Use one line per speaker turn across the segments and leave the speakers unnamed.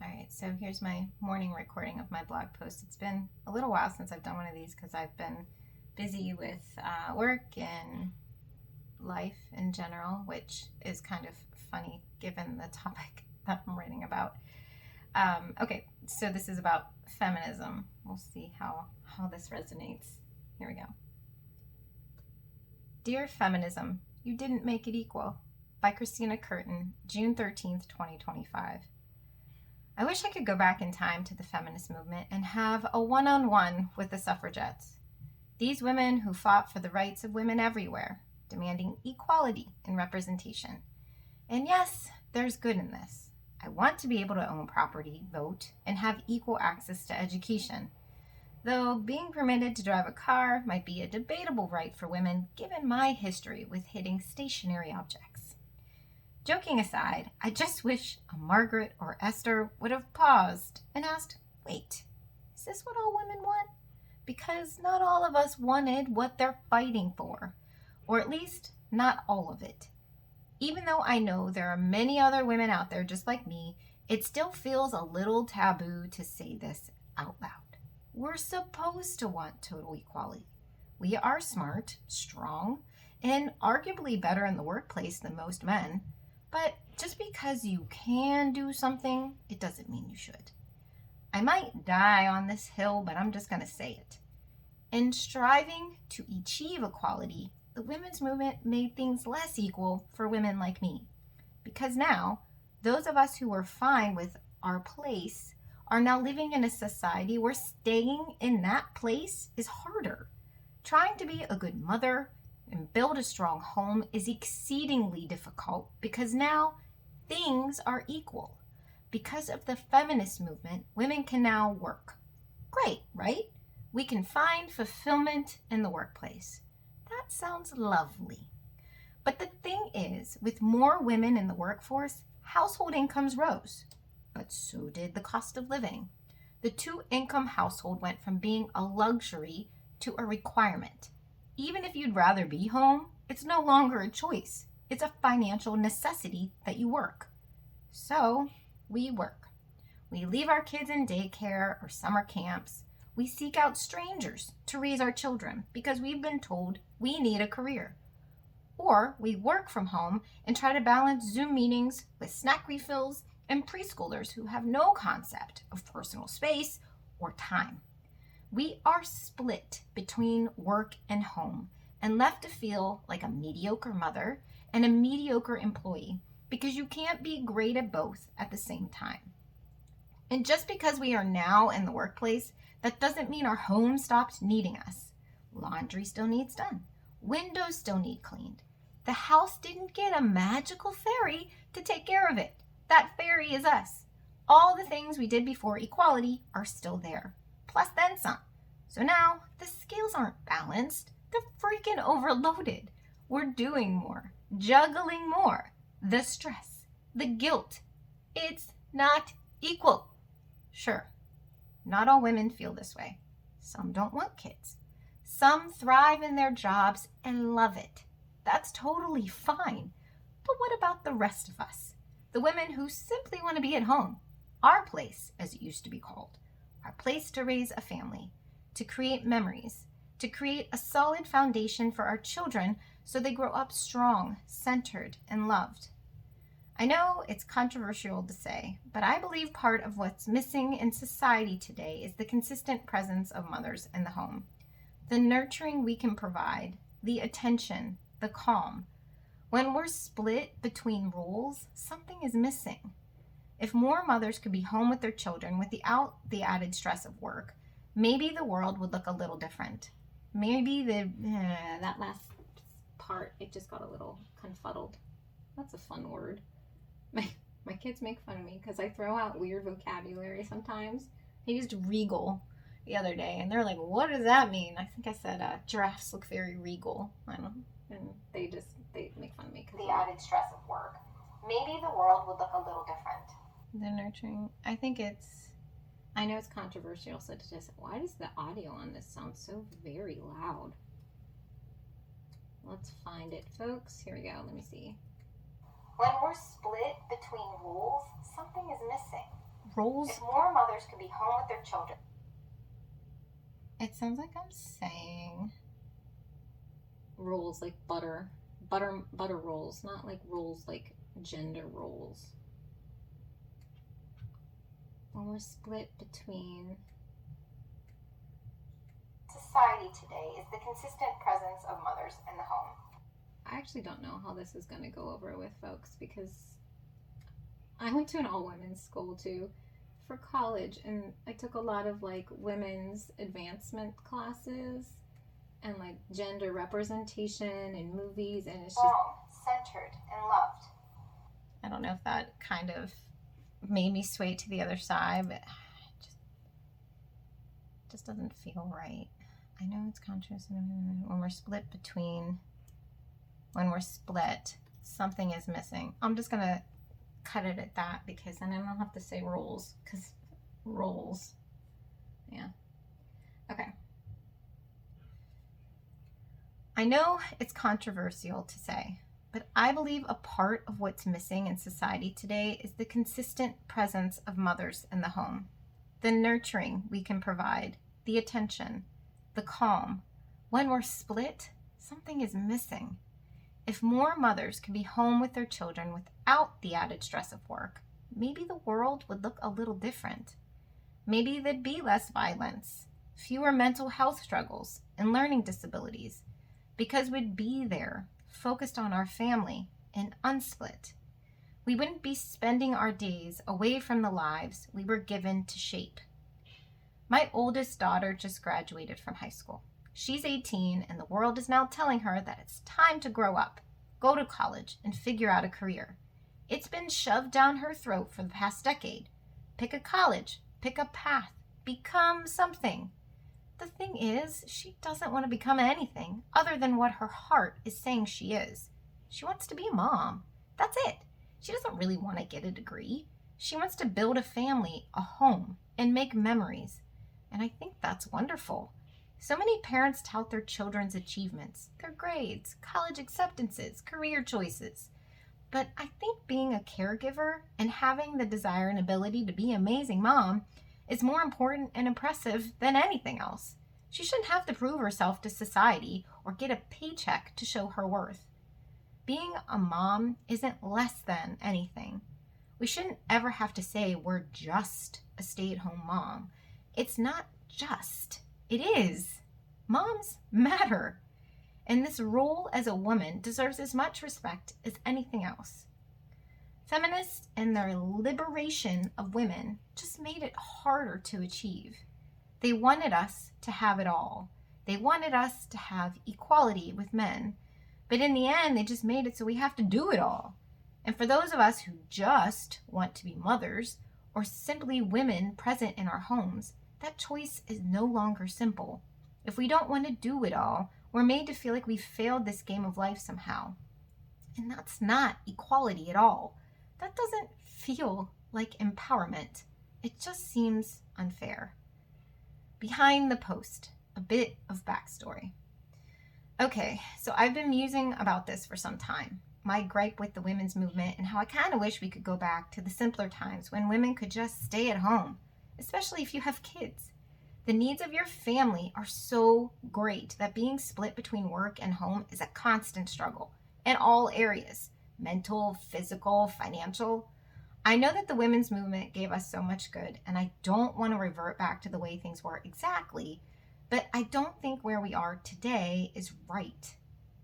All right, so here's my morning recording of my blog post. It's been a little while since I've done one of these because I've been busy with work and life in general, which is kind of funny given the topic that I'm writing about. Okay, so this is about feminism. We'll see how this resonates. Here we go. Dear Feminism, You Didn't Make It Equal by Christina Curtin, June 13th, 2025. I wish I could go back in time to the feminist movement and have a one-on-one with the suffragettes. These women who fought for the rights of women everywhere, demanding equality in representation. And yes, there's good in this. I want to be able to own property, vote, and have equal access to education. Though being permitted to drive a car might be a debatable right for women given my history with hitting stationary objects. Joking aside, I just wish a Margaret or Esther would have paused and asked, wait, is this what all women want? Because not all of us wanted what they're fighting for, or at least not all of it. Even though I know there are many other women out there just like me, it still feels a little taboo to say this out loud. We're supposed to want total equality. We are smart, strong, and arguably better in the workplace than most men. But just because you can do something, it doesn't mean you should. I might die on this hill, but I'm just going to say it. In striving to achieve equality, the women's movement made things less equal for women like me. Because now, those of us who were fine with our place are now living in a society where staying in that place is harder. Trying to be a good mother and build a strong home is exceedingly difficult because now things are equal. Because of the feminist movement, women can now work. Great, right? We can find fulfillment in the workplace. That sounds lovely. But the thing is, with more women in the workforce, household incomes rose. But so did the cost of living. The two-income household went from being a luxury to a requirement. Even if you'd rather be home, it's no longer a choice. It's a financial necessity that you work. So, we work. We leave our kids in daycare or summer camps. We seek out strangers to raise our children because we've been told we need a career. Or we work from home and try to balance Zoom meetings with snack refills and preschoolers who have no concept of personal space or time. We are split between work and home and left to feel like a mediocre mother and a mediocre employee because you can't be great at both at the same time. And just because we are now in the workplace, that doesn't mean our home stopped needing us. Laundry still needs done. Windows still need cleaned. The house didn't get a magical fairy to take care of it. That fairy is us. All the things we did before equality are still there. Plus then some. So now the scales aren't balanced. They're freaking overloaded. We're doing more, juggling more. The stress, the guilt. It's not equal. Sure, not all women feel this way. Some don't want kids. Some thrive in their jobs and love it. That's totally fine. But what about the rest of us? The women who simply want to be at home. Our place, as it used to be called. Our place to raise a family, to create memories, to create a solid foundation for our children so they grow up strong, centered, and loved. I know it's controversial to say, but I believe part of what's missing in society today is the consistent presence of mothers in the home. The nurturing we can provide, the attention, the calm. When we're split between roles, something is missing. If more mothers could be home with their children without the added stress of work, maybe the world would look a little different. Maybe that last part, it just got a little confuddled. That's a fun word. My kids make fun of me because I throw out weird vocabulary sometimes. I used regal the other day, and they're like, what does that mean? I think I said giraffes look very regal. I don't know. And they make fun of me because the added stress of work. Maybe the world would look a little different. The nurturing, I know it's controversial, so to just, why does the audio on this sound so very loud? Let's find it, folks. Here we go. Let me see. When we're split between roles, something is missing. roles.
If more mothers could be home with their children.
It sounds like I'm saying
roles like butter rolls, not like roles like gender roles. When we're split between
Society today is the consistent presence of mothers in the home.
I actually don't know how this is going to go over with folks because I went to an all-women's school too for college, and I took a lot of like women's advancement classes and like gender representation in movies, and it's just
Strong, centered, and loved.
I don't know if that kind of made me sway to the other side, but it just doesn't feel right. I know it's conscious when we're split, something is missing. I'm just gonna cut it at that because then I don't have to say roles, because roles. Yeah. Okay. I know it's controversial to say, but I believe a part of what's missing in society today is the consistent presence of mothers in the home. The nurturing we can provide, the attention, the calm. When we're split, something is missing. If more mothers could be home with their children without the added stress of work, maybe the world would look a little different. Maybe there'd be less violence, fewer mental health struggles, and learning disabilities, because we'd be there, focused on our family and unsplit. We wouldn't be spending our days away from the lives we were given to shape. My oldest daughter just graduated from high school. She's 18, and the world is now telling her that it's time to grow up, go to college, and figure out a career. It's been shoved down her throat for the past decade. Pick a college, pick a path, become something. The thing is, she doesn't want to become anything other than what her heart is saying she is. She wants to be a mom. That's it. She doesn't really want to get a degree. She wants to build a family, a home, and make memories. And I think that's wonderful. So many parents tout their children's achievements, their grades, college acceptances, career choices. But I think being a caregiver and having the desire and ability to be an amazing mom is more important and impressive than anything else. She shouldn't have to prove herself to society or get a paycheck to show her worth. Being a mom isn't less than anything. We shouldn't ever have to say we're just a stay-at-home mom. It's not just. It is. Moms matter. And this role as a woman deserves as much respect as anything else. Feminists and their liberation of women just made it harder to achieve. They wanted us to have it all. They wanted us to have equality with men. But in the end, they just made it so we have to do it all. And for those of us who just want to be mothers or simply women present in our homes, that choice is no longer simple. If we don't want to do it all, we're made to feel like we failed this game of life somehow. And that's not equality at all. That doesn't feel like empowerment. It just seems unfair. Behind the post, a bit of backstory. Okay, so I've been musing about this for some time. My gripe with the women's movement and how I kind of wish we could go back to the simpler times when women could just stay at home, especially if you have kids. The needs of your family are so great that being split between work and home is a constant struggle in all areas, mental, physical, financial. I know that the women's movement gave us so much good, and I don't want to revert back to the way things were exactly, but I don't think where we are today is right.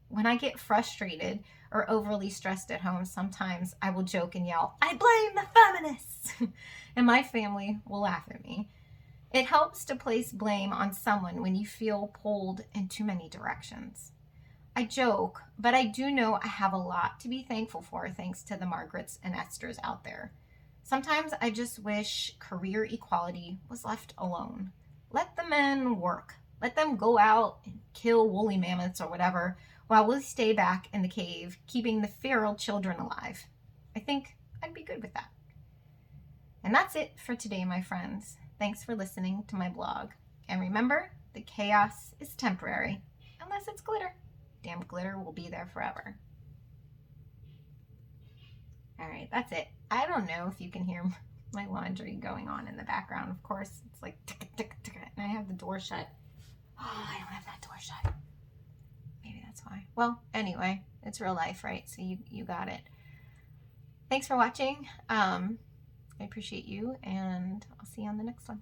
When I get frustrated or overly stressed at home, sometimes I will joke and yell, "I blame the feminists!" and my family will laugh at me. It helps to place blame on someone when you feel pulled in too many directions. I joke, but I do know I have a lot to be thankful for thanks to the Margarets and Esthers out there. Sometimes I just wish career equality was left alone. Let the men work. Let them go out and kill woolly mammoths or whatever, while we stay back in the cave, keeping the feral children alive. I think I'd be good with that. And that's it for today, my friends. Thanks for listening to my blog. And remember, the chaos is temporary, unless it's glitter. Damn glitter will be there forever. All right, that's it. I don't know if you can hear my laundry going on in the background. Of course, it's like tick, tick, tick, and I have the door shut. Oh, I don't have that door shut. Maybe that's why. Well, anyway, it's real life, right? So you got it. Thanks for watching. I appreciate you, and I'll see you on the next one.